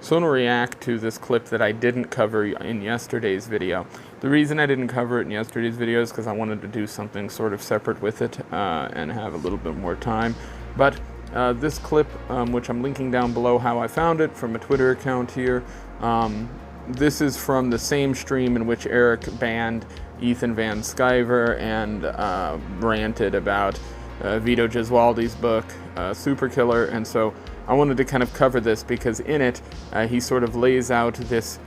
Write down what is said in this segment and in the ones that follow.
So I want to react to this clip that I didn't cover in yesterday's video. The reason I didn't cover it in yesterday's video is because I wanted to do something sort of separate with it and have a little bit more time. But this clip, which I'm linking down below how I found it from a Twitter account here, this is from the same stream in which Eric banned Ethan Van Sciver and ranted about Vito Gesualdi's book, Super Killer, and so I wanted to kind of cover this because in it he sort of lays out this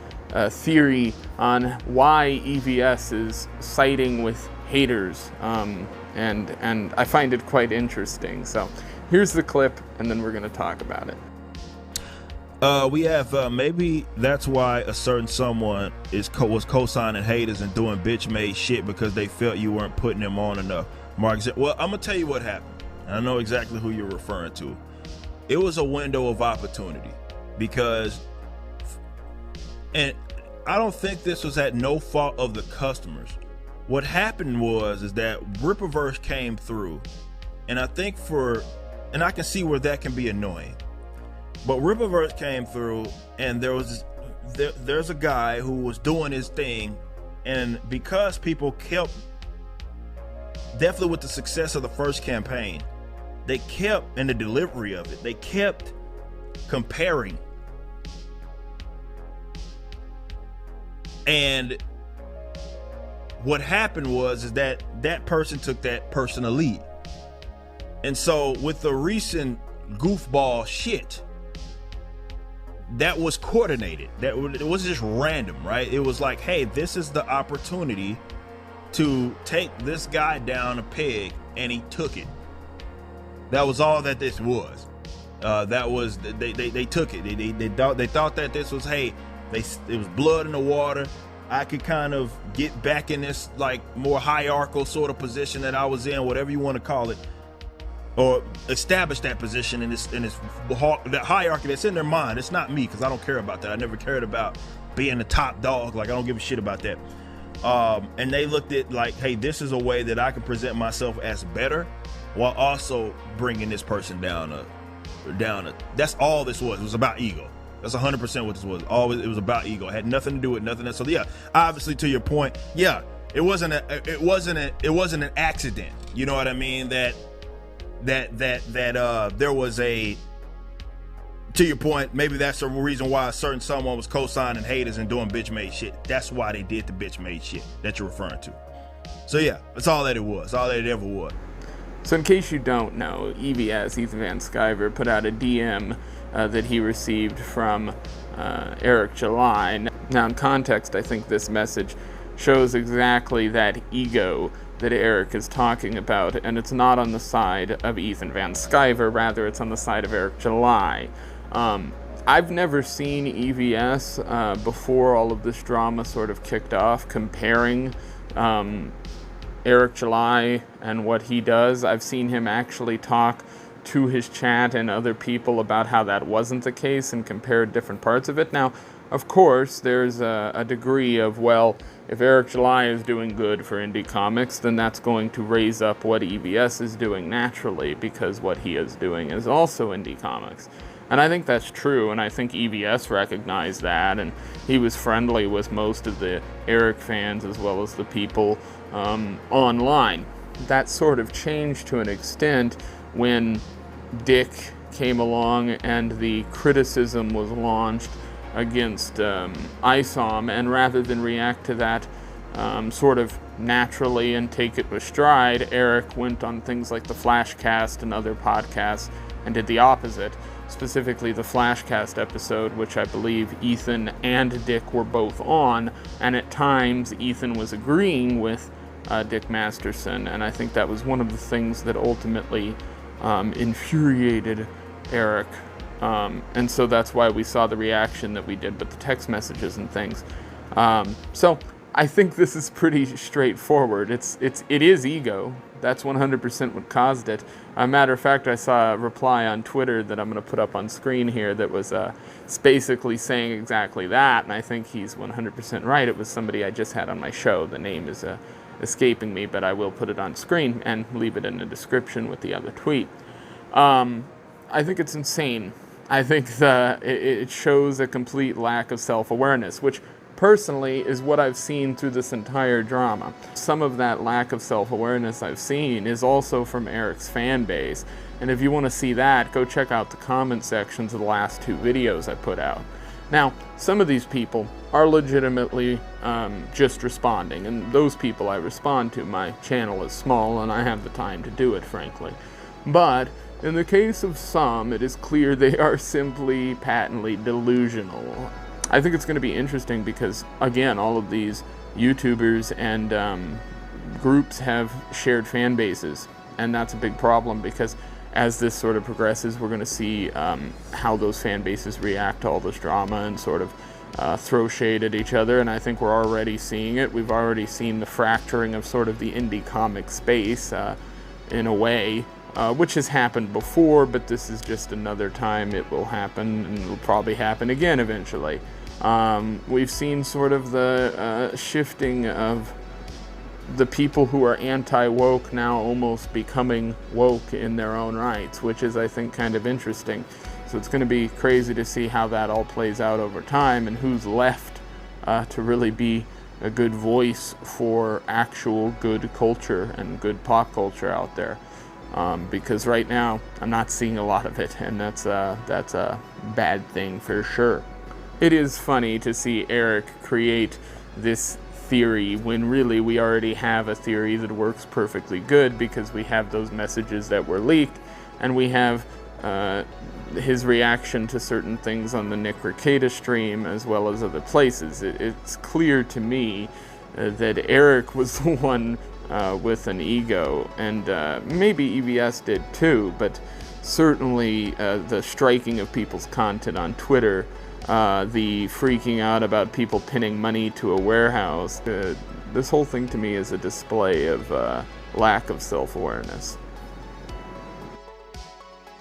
theory on why EVS is siding with haters, and I find it quite interesting. So here's the clip, and then we're going to talk about it. We have maybe that's why a certain someone was co-signing haters and doing bitch-made shit because they felt you weren't putting them on enough. Mark said, well, I'm gonna tell you what happened, and I know exactly who you're referring to. It was a window of opportunity because, and I don't think this was at no fault of the customers. What happened is that Rippaverse came through, and I think and I can see where that can be annoying. But Rippaverse came through, and there's a guy who was doing his thing, and because people kept, definitely with the success of the first campaign, they kept, in the delivery of it, they kept comparing. And what happened is that person took that person to lead. And so with the recent goofball shit, that was coordinated. It wasn't just random, right? It was like, hey, this is the opportunity to take this guy down a peg, and he took it. That was all that this was. That was they took it. They thought that this was, hey, it was blood in the water. I could kind of get back in this like more hierarchical sort of position that I was in, whatever you want to call it, or establish that position in that hierarchy that's in their mind. It's not me, because I don't care about that. I never cared about being the top dog. Like, I don't give a shit about that. And they looked at like, hey, this is a way that I can present myself as better while also bringing this person down. That's all this was. It was about ego. That's 100% what this was. It was about ego. It had nothing to do with nothing else. So yeah, obviously, to your point, yeah, it wasn't an accident. You know what I mean? That there was a, to your point, maybe that's the reason why a certain someone was co-signing haters and doing bitch-made shit. That's why they did the bitch-made shit that you're referring to. So yeah, that's all that it was. All that it ever was. So in case you don't know, EVS, Ethan Van Sciver, put out a DM that he received from Eric July. Now in context, I think this message shows exactly that ego that Eric is talking about, and it's not on the side of Ethan Van Sciver, rather it's on the side of Eric July. I've never seen EVS before all of this drama sort of kicked off, comparing Eric July and what he does. I've seen him actually talk to his chat and other people about how that wasn't the case and compared different parts of it. Now, of course, there's a degree of, well, if Eric July is doing good for indie comics, then that's going to raise up what EVS is doing naturally, because what he is doing is also indie comics. And I think that's true, and I think EVS recognized that, and he was friendly with most of the Eric fans as well as the people online. That sort of changed to an extent when Dick came along and the criticism was launched against ISOM, and rather than react to that sort of naturally and take it with stride, Eric went on things like the Flashcast and other podcasts and did the opposite, specifically the Flashcast episode, which I believe Ethan and Dick were both on, and at times Ethan was agreeing with Dick Masterson, and I think that was one of the things that ultimately infuriated Eric. And so that's why we saw the reaction that we did with the text messages and things. So I think this is pretty straightforward. It is ego. That's 100% what caused it. A matter of fact, I saw a reply on Twitter that I'm going to put up on screen here that was basically saying exactly that, and I think he's 100% right. It was somebody I just had on my show. The name is escaping me, but I will put it on screen and leave it in the description with the other tweet. I think it's insane I think it shows a complete lack of self-awareness, which personally is what I've seen through this entire drama. Some of that lack of self-awareness I've seen is also from Eric's fan base. And if you want to see that, go check out the comment sections of the last 2 videos I put out. Now, some of these people are legitimately just responding, and those people I respond to. My channel is small and I have the time to do it, frankly. But in the case of some, it is clear they are simply patently delusional. I think it's going to be interesting because, again, all of these YouTubers and groups have shared fan bases, and that's a big problem because as this sort of progresses, we're going to see how those fan bases react to all this drama and sort of throw shade at each other, and I think we're already seeing it. We've already seen the fracturing of sort of the indie comic space in a way, which has happened before, but this is just another time it will happen, and it will probably happen again eventually. We've seen sort of the shifting of the people who are anti-woke now almost becoming woke in their own rights, which is, I think, kind of interesting. So it's going to be crazy to see how that all plays out over time and who's left to really be a good voice for actual good culture and good pop culture out there. Because right now I'm not seeing a lot of it, and that's a bad thing for sure. It is funny to see Eric create this theory when really we already have a theory that works perfectly good because we have those messages that were leaked, and we have his reaction to certain things on the Nick Rekieta stream as well as other places. It's clear to me that Eric was the one with an ego, and maybe EVS did too, but certainly the striking of people's content on Twitter, the freaking out about people pinning money to a warehouse, this whole thing to me is a display of lack of self-awareness.